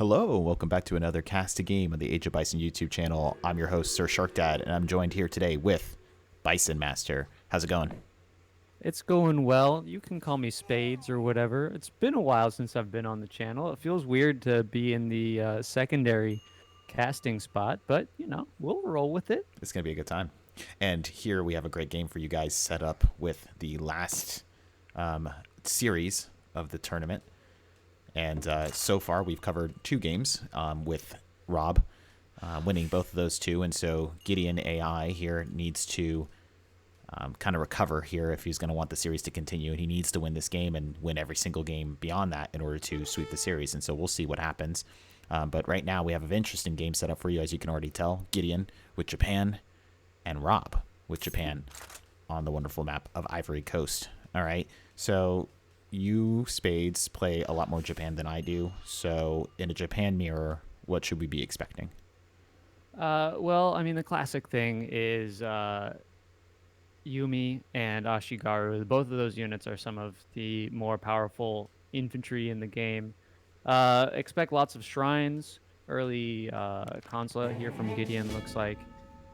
Hello, welcome back to another Cast a Game on the Age of Bison YouTube channel. I'm your host, SerSharkDad, and I'm joined here today with Bison Master. How's it going? It's going well. You can call me Spades or whatever. It's been a while since I've been on the channel. It feels weird to be in the secondary casting spot, but we'll roll with it. It's going to be a good time. And here we have a great game for you guys set up with the last series of the tournament. And so far, we've covered two games with Rob winning both of those two. And so Gideon AI here needs to kind of recover here if he's going to want the series to continue. And he needs to win this game and win every single game beyond that in order to sweep the series. And so we'll see what happens. But right now, we have an interesting game set up for you, as you can already tell. Gideon with Japan and Rob with Japan on the wonderful map of Ivory Coast. All right. So you, Spades, play a lot more Japan than I do. So in a Japan mirror, what should we be expecting? Well, I mean, the classic thing is Yumi and Ashigaru. Both of those units are some of the more powerful infantry in the game. Expect lots of shrines. Early consulate here from Gideon looks like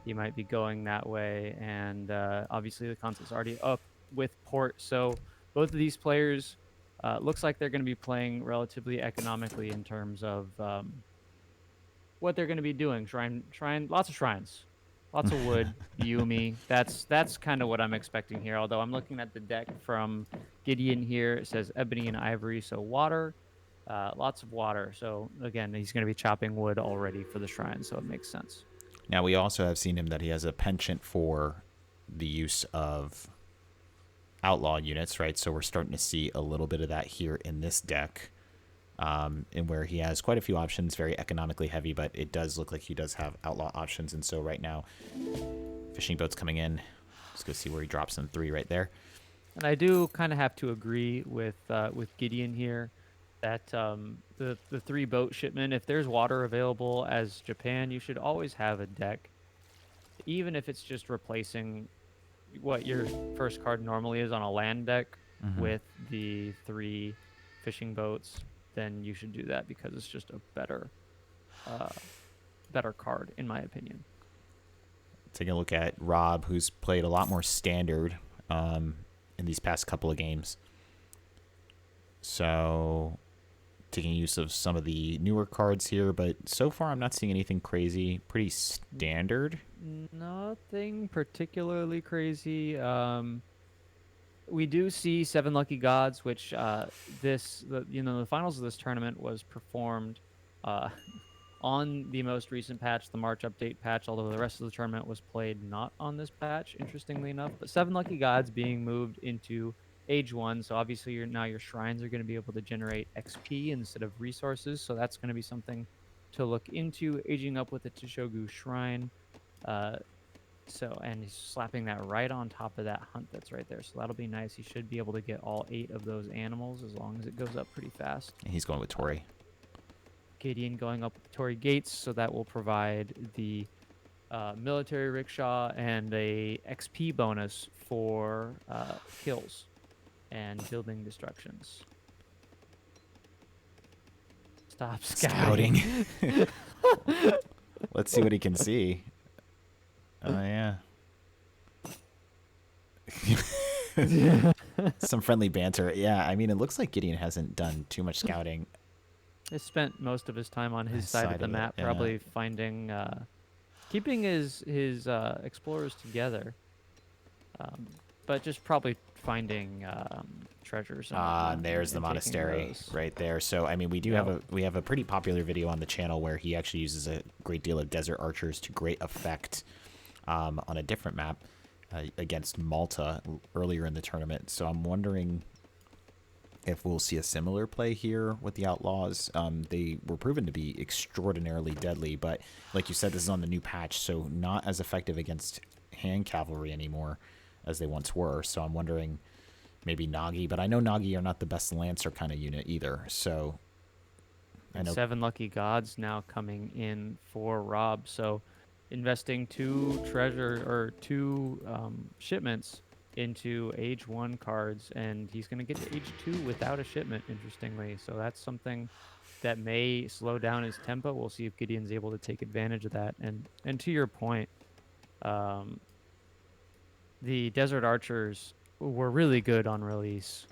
he might be going that way, and obviously the consulate's already up with port. So both of these players looks like they're going to be playing relatively economically in terms of what they're going to be doing. Lots of shrines, lots of wood. Yumi. That's kind of what I'm expecting here. Although I'm looking at the deck from Gideon here. It says ebony and ivory, so water. Lots of water. So again, he's going to be chopping wood already for the shrine, so it makes sense. Now, we also have seen him that he has a penchant for the use of outlaw units, right? So we're starting to see a little bit of that here in this deck, in where he has quite a few options, very economically heavy, but it does look like he does have outlaw options. And so right now, fishing boats coming in. Let's go see where he drops them. 3 right there. And I do kind of have to agree with Gideon here that the 3 boat shipment, if there's water available as Japan, you should always have a deck, even if it's just replacing what your first card normally is on a land deck with the 3 fishing boats. Then you should do that because it's just a better card, in my opinion. Taking a look at Rob, who's played a lot more standard in these past couple of games. So taking use of some of the newer cards here, but so far I'm not seeing anything crazy. Pretty standard. Nothing particularly crazy. We do see 7 Lucky Gods, which the finals of this tournament was performed on the most recent patch, the March update patch, although the rest of the tournament was played not on this patch, interestingly enough. But 7 Lucky Gods being moved into Age 1, so obviously your shrines are going to be able to generate XP instead of resources, so that's going to be something to look into, aging up with the Tishogu Shrine. And he's slapping that right on top of that hunt that's right there, so that'll be nice. He should be able to get all 8 of those animals as long as it goes up pretty fast. And he's going with Tori. Gideon going up with Torii Gates, so that will provide the military rickshaw and a XP bonus for kills and building destructions. Stop scouting. Let's see what he can see. Oh, yeah. Some friendly banter. Yeah, I mean, it looks like Gideon hasn't done too much scouting. He spent most of his time on his side of the map, yeah. probably finding, keeping his explorers together, but just probably finding treasures. And there's the monastery right there. So I mean, we have a pretty popular video on the channel where he actually uses a great deal of desert archers to great effect on a different map against Malta earlier in the tournament. So I'm wondering if we'll see a similar play here with the Outlaws. They were proven to be extraordinarily deadly, but like you said, this is on the new patch, so not as effective against hand cavalry anymore as they once were. So I'm wondering maybe Nagi, but I know Nagi are not the best Lancer kind of unit either. So I know 7 Lucky Gods now coming in for Rob. So investing 2 shipments into Age 1 cards, and he's going to get to Age 2 without a shipment, interestingly. So that's something that may slow down his tempo. We'll see if Gideon's able to take advantage of that. And to your point, um, the Desert Archers were really good on release,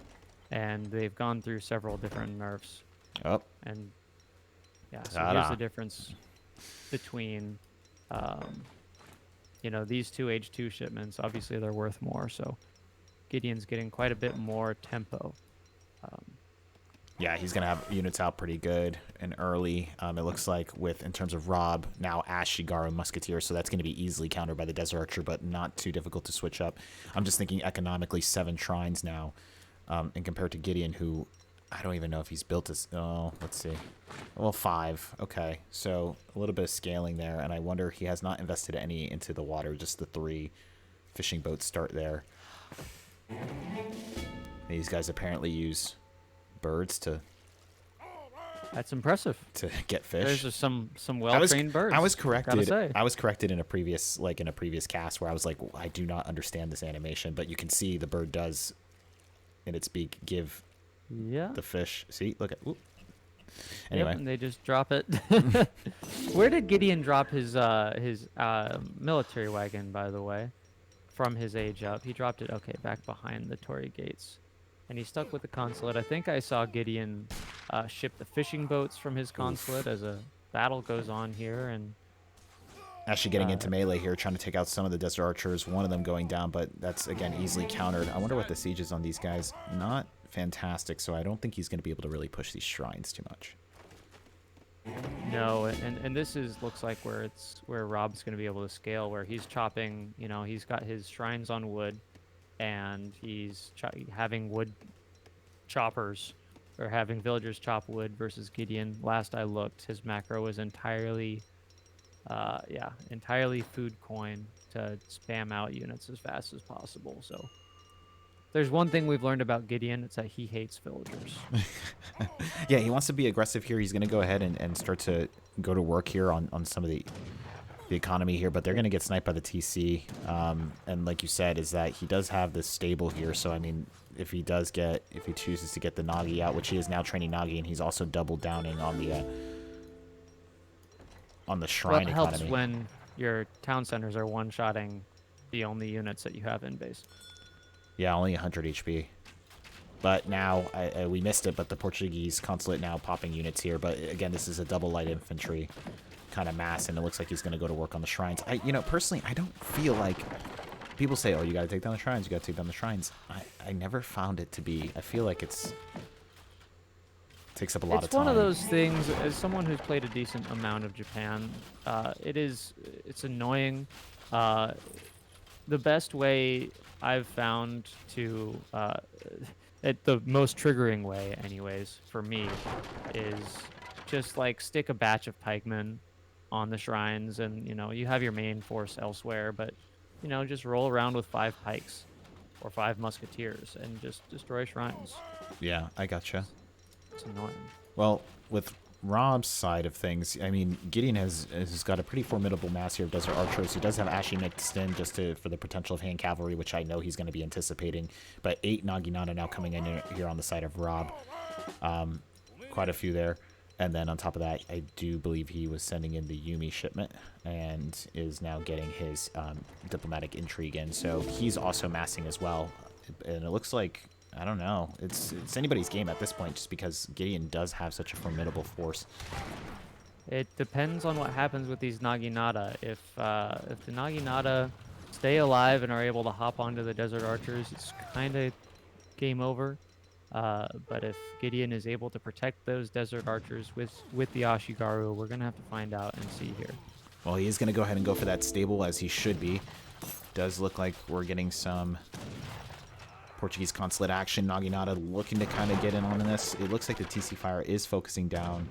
and they've gone through several different nerfs. Oh, And yeah, so here's ta-da. the difference between, um, these two H2 shipments. Obviously, they're worth more, so Gideon's getting quite a bit more tempo. Yeah, he's going to have units out pretty good and early. It looks like in terms of Rob, now Ashigaru Musketeer, so that's going to be easily countered by the Desert Archer, but not too difficult to switch up. I'm just thinking economically 7 shrines now, and compared to Gideon, who I don't even know if he's built this. Oh, let's see. Well, 5. Okay, so a little bit of scaling there, and I wonder he has not invested any into the water, just the 3 fishing boats start there. These guys apparently use birds to That's impressive. get fish. There's just some well-trained birds. I was corrected. Say. I was corrected in a previous cast where I was like, I do not understand this animation, but you can see the bird does in its beak give the fish. See, look at. Whoop. Anyway, and they just drop it. Where did Gideon drop his military wagon, by the way, from his age up? He dropped it back behind the Torii gates. And he stuck with the consulate. I think I saw Gideon ship the fishing boats from his consulate as a battle goes on here. And actually getting into melee here, trying to take out some of the Desert Archers. One of them going down, but that's, again, easily countered. I wonder what the siege is on these guys. Not fantastic, so I don't think he's going to be able to really push these shrines too much. No, and this looks like where Rob's going to be able to scale, where he's chopping, he's got his shrines on wood. And he's having wood choppers, or having villagers chop wood versus Gideon. Last I looked, his macro was entirely food coin to spam out units as fast as possible. So there's one thing we've learned about Gideon, it's that he hates villagers. Yeah, he wants to be aggressive here. He's going to go ahead and start to go to work here on some of the economy here, but they're going to get sniped by the TC. And like you said, is that he does have this stable here. So, I mean, if he chooses to get the Nagi out, which he is now training Nagi, and he's also double downing on the shrine economy. It helps when your town centers are one-shotting the only units that you have in base. Yeah, only 100 HP. But now, we missed it, but the Portuguese consulate now popping units here. But again, this is a double light infantry kind of mass, and it looks like he's going to go to work on the shrines. Personally, I don't feel like people say, oh, you got to take down the shrines, you got to take down the shrines. I never found it to be. I feel like takes up a lot of time. It's one of those things, as someone who's played a decent amount of Japan, it's annoying. The best way I've found to, the most triggering way anyways, for me, is just like stick a batch of pikemen on the shrines, and you have your main force elsewhere, but just roll around with 5 pikes or 5 musketeers and just destroy shrines. Yeah, I gotcha. It's annoying. Well, with Rob's side of things, I mean, Gideon has got a pretty formidable mass here of Desert Archers. He does have Ashi mixed in just for the potential of hand cavalry, which I know he's going to be anticipating. But 8 Naginata now coming in here on the side of Rob. Quite a few there. And then on top of that, I do believe he was sending in the Yumi shipment and is now getting his diplomatic intrigue in. So he's also massing as well. And it looks like, I don't know, it's anybody's game at this point, just because Gideon does have such a formidable force. It depends on what happens with these Naginata. If the Naginata stay alive and are able to hop onto the Desert Archers, it's kind of game over. But if Gideon is able to protect those Desert Archers with the Ashigaru, we're going to have to find out and see here. Well, he is going to go ahead and go for that stable, as he should be. Does look like we're getting some Portuguese consulate action. Naginata looking to kind of get in on this. It looks like the TC Fire is focusing down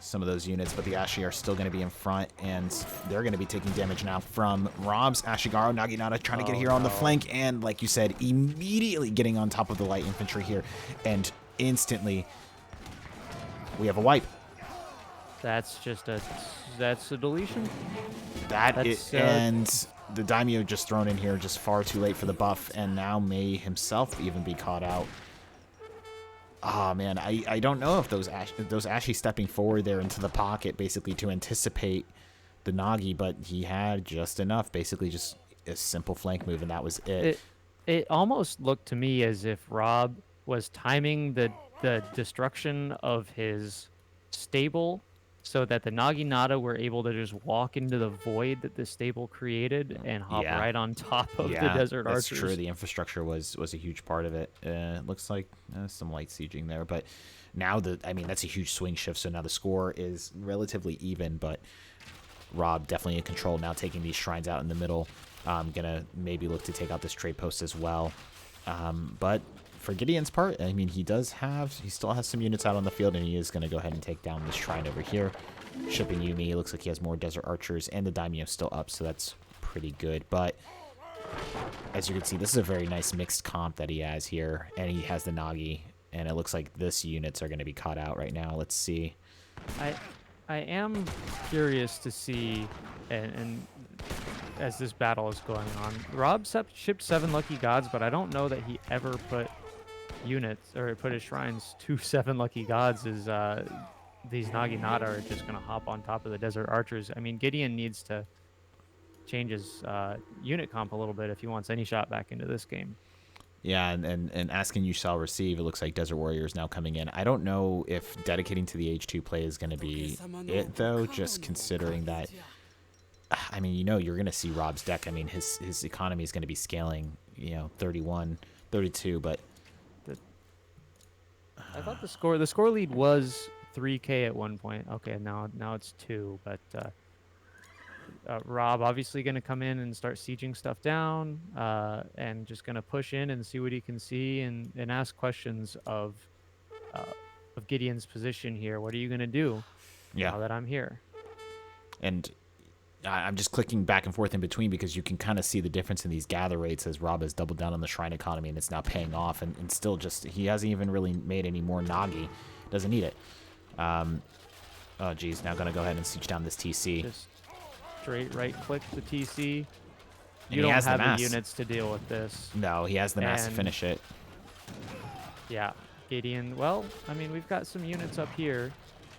some of those units, but the Ashi are still going to be in front, and they're going to be taking damage now from Rob's Ashigaru. Naginata trying to get here on the flank, and like you said, immediately getting on top of the light infantry here, and instantly we have a wipe. That's a deletion. And the daimyo just thrown in here, just far too late for the buff, and now may himself even be caught out. Oh man, I don't know if those Ashy stepping forward there into the pocket basically to anticipate the Nagi, but he had just enough, basically just a simple flank move, and that was it. It almost looked to me as if Rob was timing the destruction of his stable so that the Naginata were able to just walk into the void that the stable created and hop Yeah, right on top of the yeah, desert that's true. archers. The infrastructure was a huge part of it. It looks like some light sieging there, but now I mean that's a huge swing shift. So now the score is relatively even, but Rob definitely in control now, taking these shrines out in the middle. Gonna maybe look to take out this trade post as well. But for Gideon's part, I mean, he still has some units out on the field, and he is gonna go ahead and take down this shrine over here. Shipping Yumi, it looks like he has more desert archers, and the daimyo still up, so that's pretty good. But as you can see, this is a very nice mixed comp that he has here, and he has the Nagi, and it looks like this units are going to be caught out right now. Let's see. I I am curious to see, and as this battle is going on, Rob shipped 7 Lucky Gods, but I don't know that he ever put units or put his shrines to 7 Lucky Gods. Is these Naginata are just gonna hop on top of the Desert Archers. I mean, Gideon needs to change his unit comp a little bit if he wants any shot back into this game. Yeah, and asking you shall receive. It looks like Desert Warrior is now coming in. I don't know if dedicating to the H2 play is going to be it, though, just considering that, I mean, you're going to see Rob's deck. I mean, his economy is going to be scaling, 31, 32, but I thought the score lead was 3K at one point. Okay, now it's 2, but Rob obviously going to come in and start sieging stuff down, and just going to push in and see what he can see and ask questions of Gideon's position here. What are you going to do yeah. now that I'm here? And I'm just clicking back and forth in between because you can kind of see the difference in these gather rates as Rob has doubled down on the shrine economy, and it's now paying off, and still just, he hasn't even really made any more Nagi. Doesn't need it. Oh, geez. Now going to go ahead and siege down this TC. Just straight right click the TC. And You don't have the the units to deal with this. No, he has the mass to And- finish it. Yeah, Gideon. Well, I mean, we've got some units up here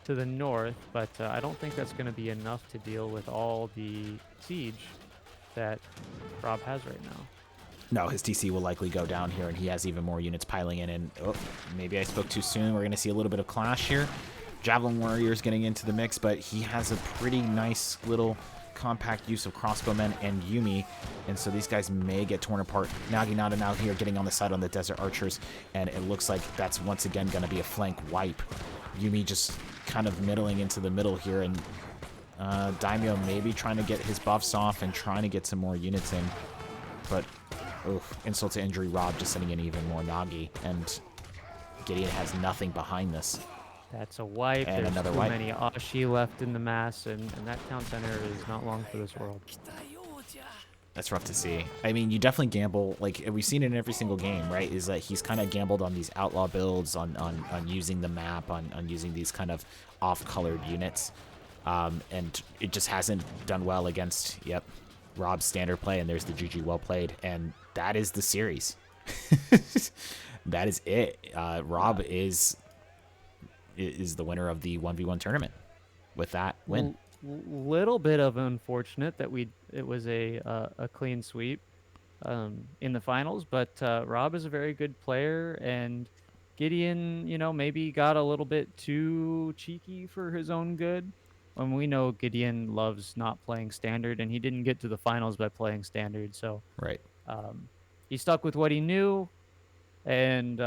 to the north, but I don't think that's going to be enough to deal with all the siege that Rob has right now. No, his TC will likely go down here, and he has even more units piling in. And oh, maybe I spoke too soon. We're going to see a little bit of clash here. Javelin Warrior's getting into the mix, but he has a pretty nice little compact use of crossbowmen and Yumi, and so these guys may get torn apart. Naginata now here getting on the side on the Desert Archers, and it looks like that's once again going to be a flank wipe. Yumi just kind of middling into the middle here, and Daimyo maybe trying to get his buffs off and trying to get some more units in, but insult to injury, Rob just sending in even more Nagi, and Gideon has nothing behind this. That's a wipe. And There's another too wipe. many Ashi left in the mass, and that town center is not long for this world. That's rough to see. I mean, you definitely gamble, like we've seen it in every single game, right? Is that he's kind of gambled on these outlaw builds, on using the map, on using these kind of off-colored units. And it just hasn't done well against, Rob's standard play, and there's the GG well played, and that is the series. That is it. Rob is the winner of the 1v1 tournament with that win. Little bit of unfortunate that it was a clean sweep in the finals, but Rob is a very good player, and Gideon, maybe got a little bit too cheeky for his own good. When we know Gideon loves not playing standard, and he didn't get to the finals by playing standard, so Right. he stuck with what he knew, and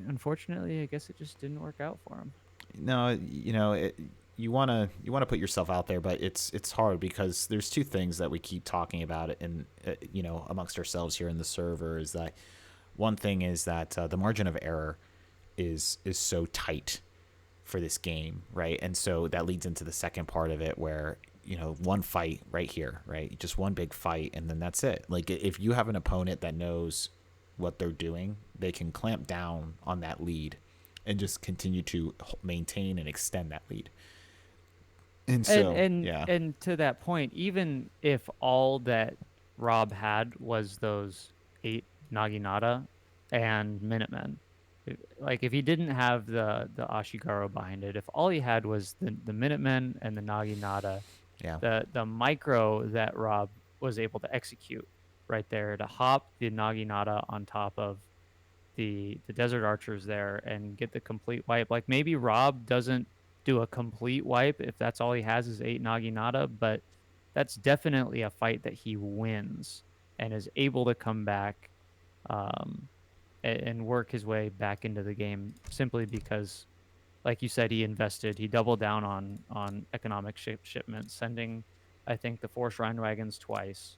unfortunately, I guess it just didn't work out for him. No, you want to put yourself out there, but it's hard because there's two things that we keep talking about in amongst ourselves here in the server. Is that one thing is that the margin of error is so tight for this game, right? And so that leads into the second part of it, where one fight right here, right? Just one big fight, and then that's it. Like, if you have an opponent that knows what they're doing, they can clamp down on that lead and just continue to maintain and extend that lead. And so, and to that point, even if all that Rob had was those 8 Naginata and Minutemen, Like if he didn't have the Ashigaru behind it, if all he had was the Minutemen and the Naginata, Yeah. the micro that Rob was able to execute right there to hop the Naginata on top of the Desert Archers there and get the complete wipe. Like maybe Rob doesn't do a complete wipe if that's all he has is 8 Naginata, but that's definitely a fight that he wins and is able to come back um, and work his way back into the game simply because, like you said, he doubled down on economic shipments, sending, I think, the 4 Shrine Wagons twice.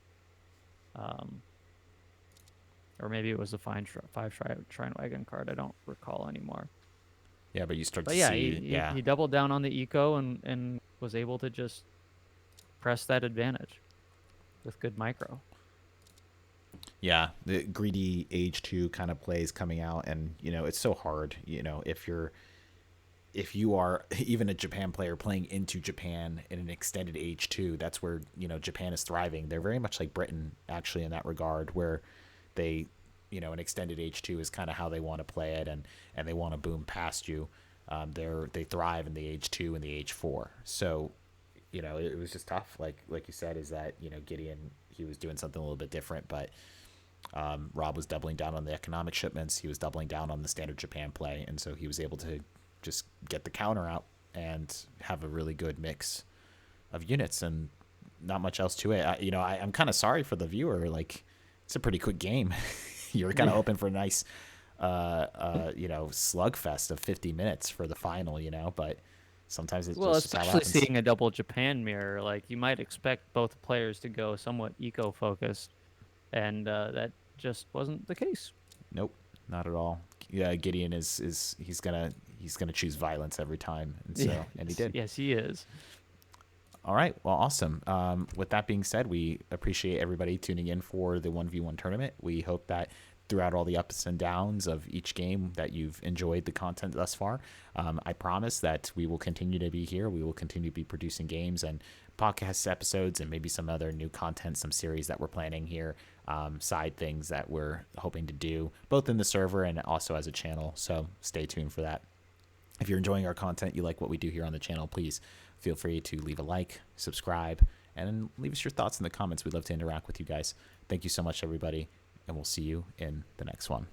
Um, or maybe it was the 5 Shrine Wagon card. I don't recall anymore. Yeah, but you start But to yeah, see, he doubled down on the eco and was able to just press that advantage with good micro. yeah, the greedy age 2 kind of plays coming out, and it's so hard, if you are even a Japan player playing into Japan in an extended age 2, that's where, Japan is thriving. They're very much like Britain actually in that regard, where they, an extended age 2 is kind of how they want to play it, and they want to boom past you. They thrive in the age 2 and the age 4. So, it was just tough. Like you said, is that, Gideon, he was doing something a little bit different, but Rob was doubling down on the economic shipments. He was doubling down on the standard Japan play, and so he was able to just get the counter out and have a really good mix of units, and not much else to it. I'm kind of sorry for the viewer. Like, it's a pretty quick game. You're kind of hoping for a nice, slugfest of 50 minutes for the final, but sometimes it's Well, just how it especially happens. seeing a double Japan mirror, like you might expect both players to go somewhat eco focused, and that just wasn't the case. Nope, not at all. Yeah, Gideon is he's gonna choose violence every time, and so and he Yes, did. yes, he is. All right, well, awesome. With that being said, we appreciate everybody tuning in for the 1v1 tournament. We hope that throughout all the ups and downs of each game that you've enjoyed the content thus far. I promise that we will continue to be here. We will continue to be producing games and podcast episodes and maybe some other new content, some series that we're planning here, side things that we're hoping to do, both in the server and also as a channel. So stay tuned for that. If you're enjoying our content, you like what we do here on the channel, please feel free to leave a like, subscribe, and leave us your thoughts in the comments. We'd love to interact with you guys. Thank you so much, everybody, and we'll see you in the next one.